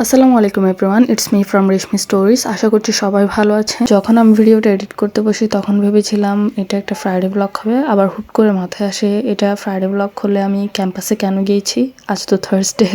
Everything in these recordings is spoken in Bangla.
আসসালামু আলাইকুম everyone, it's me from Reshmi stories. আশা করছি সবাই ভালো আছেন। যখন আমি ভিডিওটা এডিট করতে বসি তখন ভেবেছিলাম এটা একটা ফ্রাইডে ব্লগ হবে, আবার হুট করে মাথায় আসে এটা ফ্রাইডে ব্লগ করলে আমি ক্যাম্পাসে কেন গিয়েছি, আজ তো থার্সডে।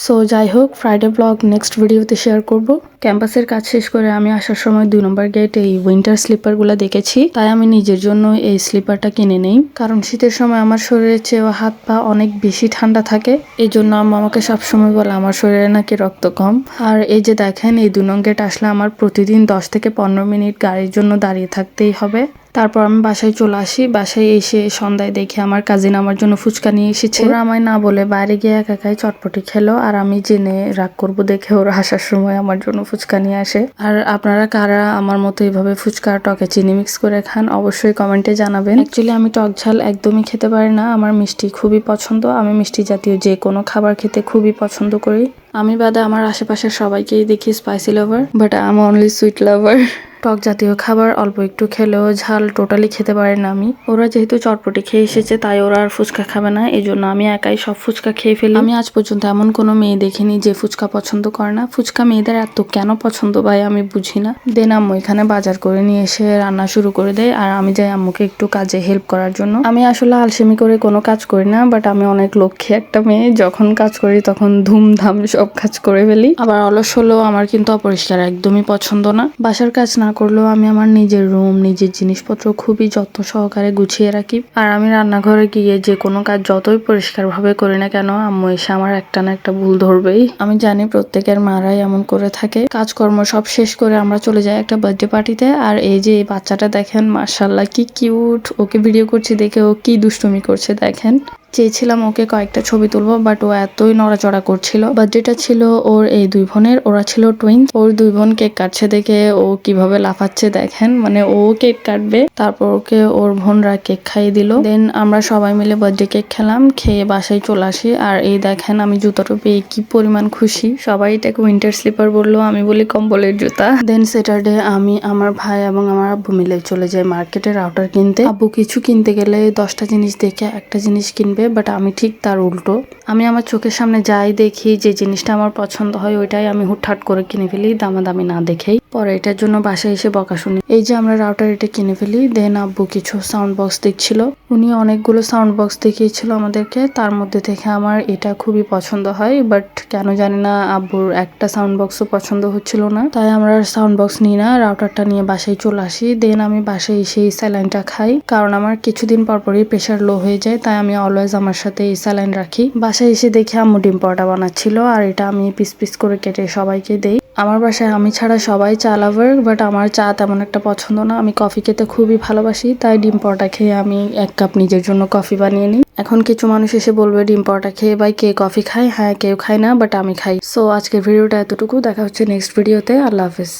সো যাই হোক, ফ্রাইডে ব্লগ নেক্সট ভিডিওতে শেয়ার করব। ক্যাম্পাসের কাজ শেষ করে আমি আসার সময় 2 নম্বর গেট এই উইন্টার স্লিপারগুলো দেখেছি, তাই আমি নিজের জন্য এই স্লিপারটা কিনে নেই। কারণ শীতের সময় আমার শরীরের চেয়েও হাত পা অনেক বেশি ঠান্ডা থাকে, এই জন্য আম্মু আমাকে সবসময় বলে আমার শরীরে নাকি রক্ত কম। আর এই যে দেখেন, এই 2 নং গেট আসলে আমার প্রতিদিন 10 থেকে 15 মিনিট গাড়ির জন্য দাঁড়িয়ে থাকতেই হবে। তারপর আমি বাসায় চলে আসি। বাসায় এসে সন্ধ্যায় দেখি আমার কাজিন আমার জন্য ফুচকা নিয়ে এসেছে। ওরা আমায় না বলে বাইরে গিয়ে একা একাই চটপটি খেলো, আর আমি জেনে রাগ করবো দেখে ওরা আসার সময় আমার জন্য ফুচকা নিয়ে আসে। আর আপনারা কারা আমার মতো এইভাবে ফুচকা টকে চিনি মিক্স করে খান অবশ্যই কমেন্টে জানাবেন। অ্যাকচুয়ালি আমি টক ঝাল একদমই খেতে পারি না, আমার মিষ্টি খুবই পছন্দ। আমি মিষ্টি জাতীয় যে কোনো খাবার খেতে খুবই পছন্দ করি। আমি বাদে আমার আশেপাশের সবাইকেই দেখি spicy lover, but I am only sweet lover. টক জাতীয় খাবার অল্প একটু খেলেও ঝাল টোটালি খেতে পারি না আমি। ওরা যেহেতু চটপটি খেয়ে এসেছে তাই ওরা আর ফুচকা খাবে না, এই জন্য আমি একাই সব ফুচকা খেয়ে ফেলি। আমি আজ পর্যন্ত এমন কোনো মেয়ে দেখিনি যে ফুচকা পছন্দ করে না। ফুচকা মেয়েদের এত কেন পছন্দ ভাই আমি বুঝি না। দেন আম্মু এখানে বাজার করে নিয়ে এসে রান্না শুরু করে দেয়, আর আমি যাই আম্মুকে একটু কাজে হেল্প করার জন্য। আমি আসলে আলসেমি করে কোনো কাজ করি না, বাট আমি অনেক লক্ষ্মী একটা মেয়ে। যখন কাজ করি তখন ধুমধাম সব কাজ করে ফেলি। আবার অলস হলেও আমার কিন্তু অপরিষ্কার একদমই পছন্দ না। বাসার কাজ না করলেও আমি আমার নিজের রুম, নিজের জিনিসপত্র খুবই যত্ন সহকারে গুছিয়ে রাখি। আর আমি রান্নাঘরে গিয়ে যে কোনো কাজ যতই পরিষ্কার ভাবে করি না কেন, আম্মু এসে আমার একটা না একটা ভুল ধরবেই। আমি জানি প্রত্যেকের মারাই এমন করে থাকে। কাজকর্ম সব শেষ করে আমরা চলে যাই একটা বার্থডে পার্টিতে। আর এই যে এই বাচ্চাটা দেখেন, মাশাআল্লাহ কি কিউট। ওকে ভিডিও করছি দেখে ও কি দুষ্টুমি করছে দেখেন। চেয়েছিলাম ওকে কয়েকটা ছবি তুলবো, বাট ও এতই নড়াচড়া করছিল। বার্থডেটা ছিল ওর এই 2 বোনের, ওরা ছিল টুইন্স। ওর 2 বোন কেক কাটছে দেখে ও কিভাবে লাফাচ্ছে দেখেন, মানে ও কেক কাটবে তারপর ওকে ওর বোনরা কেক খাইয়ে দিল। দেন আমরা সবাই মিলে বার্থডে কেক খেলাম, খেয়ে বাসায় চলে আসি। আর এই দেখেন আমি জুতাটা পেয়ে কি পরিমাণ খুশি। সবাই এটাকে উইন্টার স্লিপার বললো, আমি বলি কম্বলের জুতা। দেন স্যাটারডে আমি, আমার ভাই এবং আমার আব্বু মিলে চলে যাই মার্কেটে রাউটার কিনতে। আব্বু কিছু কিনতে গেলে 10টা জিনিস দেখে একটা জিনিস কিনবে, বাট আমি ঠিক তার উল্টো। আমি আমার চোখের সামনে যাই দেখি যে জিনিসটা আমার পছন্দ হয় ওইটাই আমি হুটহাট করে কিনে ফেলি, দামাদামি না দেখেই। পরে এটার জন্য বাসায় এসে বকা শুনি। এই যে আমরা রাউটার এটা কিনে ফেলি। দেন আব্বু কিছু সাউন্ড বক্স দেখছিল, উনি অনেকগুলো সাউন্ড বক্স দেখিয়েছিল আমাদেরকে, তার মধ্যে থেকে আমার এটা খুবই পছন্দ হয়, বাট কেন জানি না আব্বুর একটা সাউন্ড বক্সও পছন্দ হচ্ছিল না, তাই আমরা সাউন্ড বক্স নিই না, রাউটারটা নিয়ে বাসায় চলে আসি। দেন আমি বাসায় এসে এই স্যালাইনটা খাই, কারণ আমার কিছুদিন পরপরই প্রেশার লো হয়ে যায়, তাই আমি অলওয়েজ আমার সাথে এই স্যালাইন রাখি। বাসায় এসে দেখি আম্মু ডিম পরোটা বানাচ্ছিল, আর এটা আমি পিস পিস করে কেটে সবাইকে দেই। আমার বাসায় আমি ছাড়া সবাই চা লাভার, বাট আমার চা তেমন একটা পছন্দ না। আমি কফি খেতে খুবই ভালোবাসি, তাই ডিম পরোটা খেয়ে আমি 1 কাপ নিজের জন্য কফি বানিয়ে নিই। এখন কিছু মানুষ এসে বলবে ডিম পরোটা খেয়ে ভাই কে কফি খায়? হ্যাঁ, কেউ খায় না, বাট আমি খাই। সো আজকের ভিডিওটা এতটুকু। দেখা হচ্ছে নেক্সট ভিডিওতে। আল্লাহ হাফেজ।